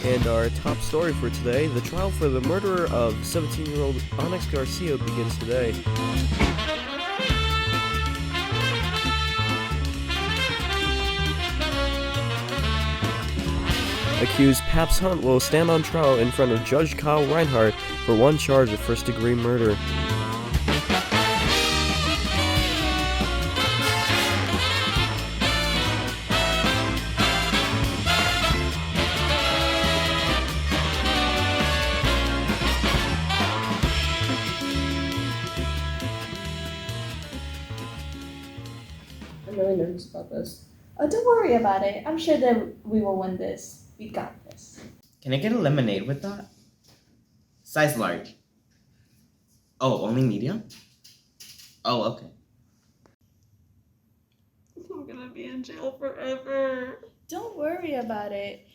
And our top story for today, the trial for the murderer of 17-year-old Onyx Garcia begins today. Accused Paps Hunt will stand on trial in front of Judge Kyle Reinhardt for one charge of first-degree murder. I'm really nervous about this. Oh, don't worry about it. I'm sure that we will win this. We got this. Can I get a lemonade with that? Size large. Oh, only medium? Oh, okay. I'm gonna be in jail forever. Don't worry about it.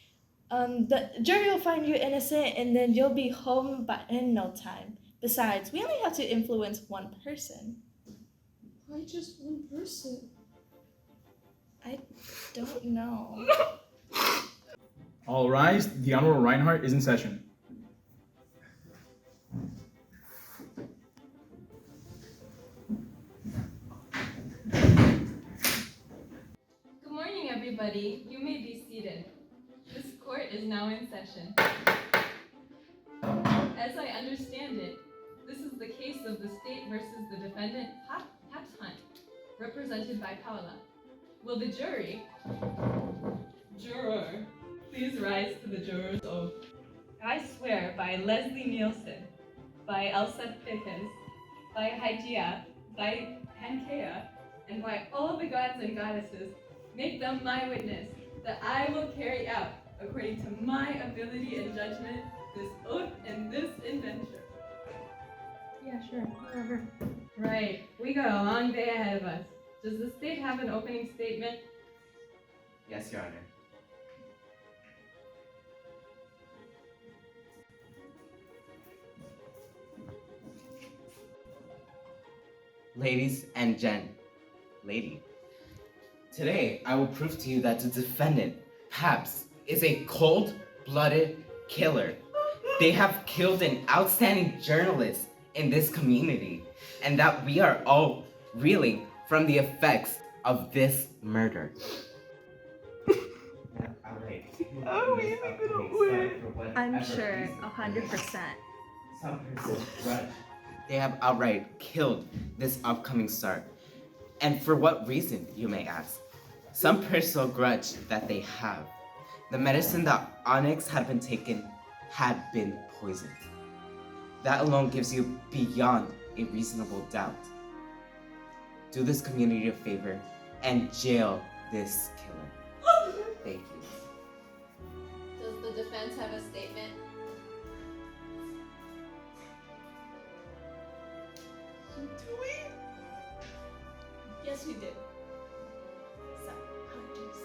The jury will find you innocent and then you'll be home in no time. Besides, we only have to influence one person. Why just one person? I don't know. All rise. The Honorable Reinhardt is in session. Good morning, everybody. You may be seated. This court is now in session. As I understand it, this is the case of the state versus the defendant, Paps Hunt, represented by Paola. Will the jury... Juror, please rise to the juror's oath. I swear by Leslie Nielsen, by Elsa Pickens, by Hygia, by Pankea, and by all the gods and goddesses, make them my witness, that I will carry out, according to my ability and judgment, this oath and this indenture. Yeah, sure. Whatever. Right, we got a long day ahead of us. Does the state have an opening statement? Yes, Your Honor. Ladies and lady. Today, I will prove to you that the defendant, Paps, is a cold-blooded killer. They have killed an outstanding journalist in this community, and that we are all reeling from the effects of this murder. Oh, we ain't gonna win. I'm sure, 100%. Some person grudge. They have outright killed this upcoming star. And for what reason, you may ask? Some personal grudge that they have. The medicine that Onyx had been taken had been poisoned. That alone gives you beyond a reasonable doubt. Do this community a favor and jail this killer. Thank you. Does the defense have a statement? Do we? Yes, we do. So, hunters.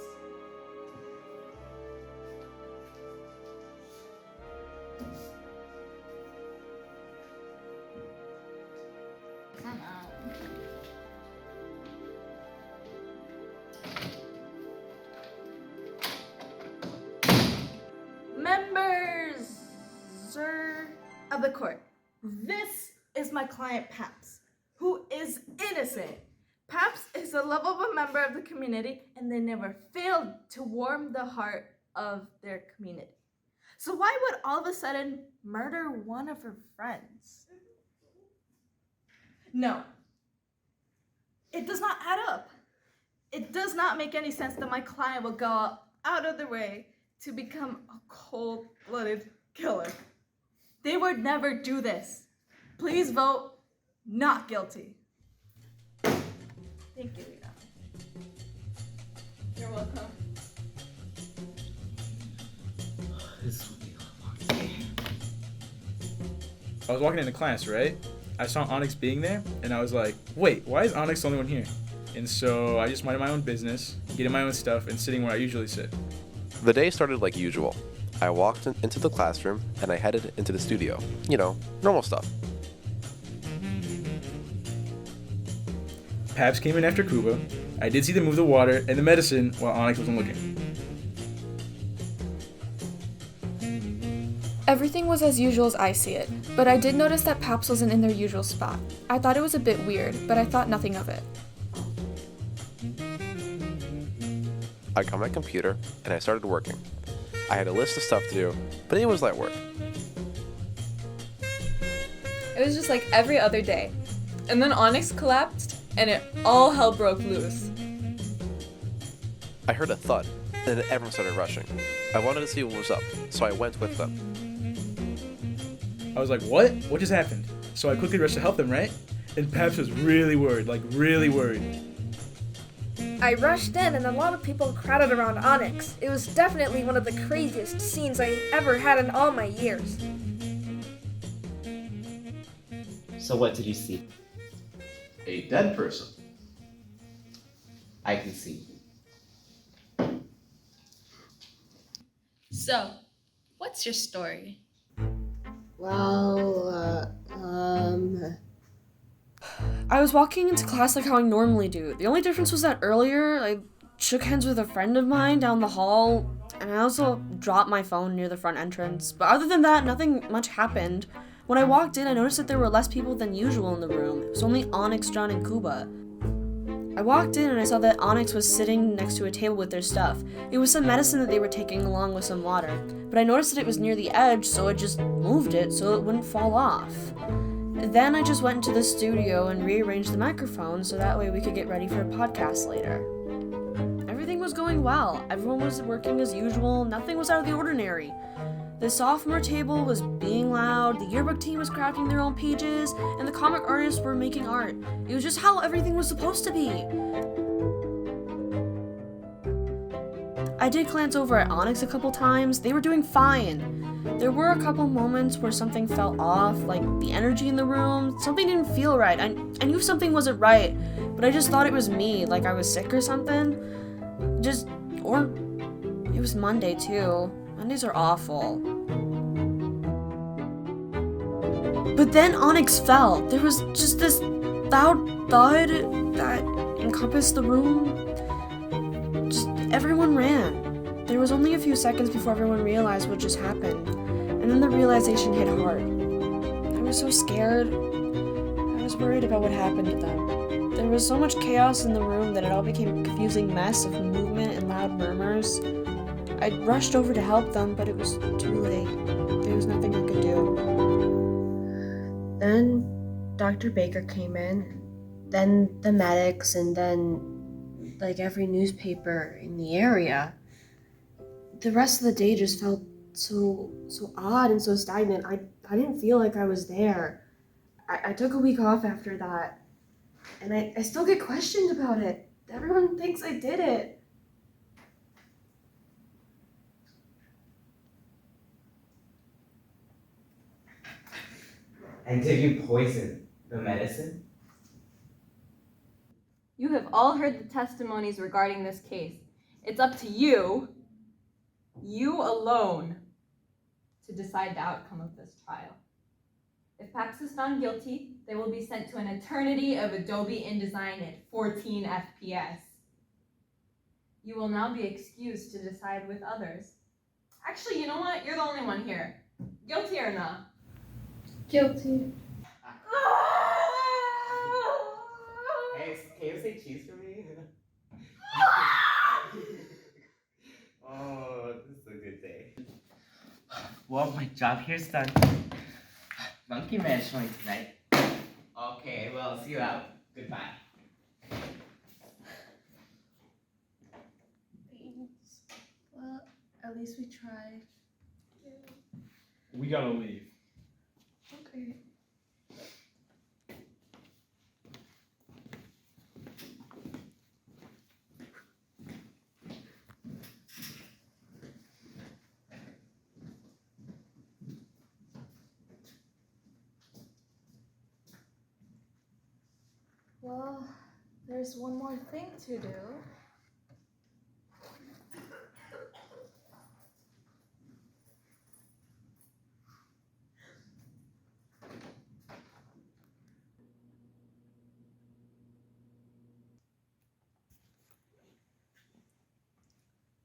Come on. Members of the court, this is my client Paps, who is innocent. Paps is a lovable member of the community, and they never failed to warm the heart of their community. So why would all of a sudden murder one of her friends? No. It does not add up. It does not make any sense that my client will go out of their way to become a cold-blooded killer. They would never do this. Please vote not guilty. Thank you, Rita. You're welcome. This will be a long day. I was walking into class, right? I saw Onyx being there, and I was like, wait, why is Onyx the only one here? And so I just minded my own business, getting my own stuff, and sitting where I usually sit. The day started like usual. I walked into the classroom and I headed into the studio. You know, normal stuff. Paps came in after Kuba. I did see them move the water and the medicine while Onyx wasn't looking. Everything was as usual as I see it, but I did notice that Paps wasn't in their usual spot. I thought it was a bit weird, but I thought nothing of it. I got my computer and I started working. I had a list of stuff to do, but it was light work. It was just like every other day. And then Onyx collapsed, and all hell broke loose. I heard a thud, and then everyone started rushing. I wanted to see what was up, so I went with them. I was like, what? What just happened? So I quickly rushed to help them, right? And Paps was really worried, like really worried. I rushed in and a lot of people crowded around Onyx. It was definitely one of the craziest scenes I ever had in all my years. So what did you see? A dead person. I can see. So, what's your story? Well, I was walking into class like how I normally do. The only difference was that earlier, I shook hands with a friend of mine down the hall, and I also dropped my phone near the front entrance. But other than that, nothing much happened. When I walked in, I noticed that there were less people than usual in the room. It was only Onyx, John, and Kuba. I walked in and I saw that Onyx was sitting next to a table with their stuff. It was some medicine that they were taking along with some water. But I noticed that it was near the edge, so I just moved it so it wouldn't fall off. Then I just went into the studio and rearranged the microphone so that way we could get ready for a podcast later. Everything was going well. Everyone was working as usual. Nothing was out of the ordinary. The sophomore table was being loud, the yearbook team was crafting their own pages, and the comic artists were making art. It was just how everything was supposed to be. I did glance over at Onyx a couple times. They were doing fine. There were a couple moments where something felt off, like the energy in the room. Something didn't feel right. I knew something wasn't right, but I just thought it was me, like I was sick or something. Or it was Monday too. Mondays are awful. But then Onyx fell. There was just this loud thud that encompassed the room. Just everyone ran. There was only a few seconds before everyone realized what just happened. And then the realization hit hard. I was so scared. I was worried about what happened to them. There was so much chaos in the room that it all became a confusing mess of movement and loud murmurs. I rushed over to help them, but it was too late. There was nothing I could do. Then Dr. Baker came in, then the medics, and then like every newspaper in the area. The rest of the day just felt so odd and so stagnant. I didn't feel like I was there. I took a week off after that, and I still get questioned about it. Everyone thinks I did it. And did you poison the medicine? You have all heard the testimonies regarding this case. It's up to you alone, to decide the outcome of this trial. If Paps is found guilty, they will be sent to an eternity of Adobe InDesign at 14 FPS. You will now be excused to decide with others. Actually, you know what? You're the only one here. Guilty or not? Guilty. Hey, can you say cheese for me? Oh, this is a good day. Well, my job here's done. Monkey Man showing tonight. Okay, well, see you out. Goodbye. Thanks. Well, at least we tried. We gotta leave. Okay. Well, there's one more thing to do.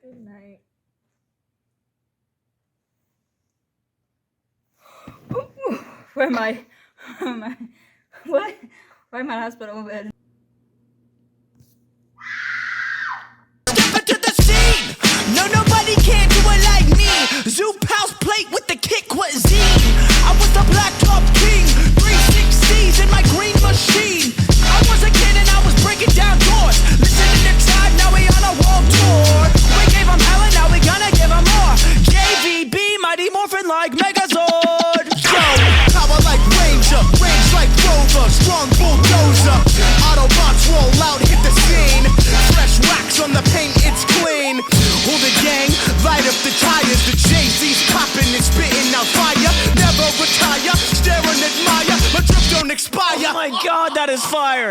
Good night. Where am I? What? Why am I in hospital bed? Step into the scene. No, nobody can do it like me. Zoop house plate with the kick cuisine. I was the blacktop king. 360s in my green machine. I was a kid and I was breaking down doors. Listening to Tribe, now we on a world tour. We gave them hell and now we gonna give them more. JVB, Mighty Morphin like Megazord. Yo, power like Ranger, range like Rover, strong bulldozer. Autobots roll out, hit the scene. Fresh wax on the paint, it's clean. Hooligang, light up the tires. The Jay-Z's popping and spitting out fire. Never retire, stare and admire. My drip don't expire. Oh my god, that is fire.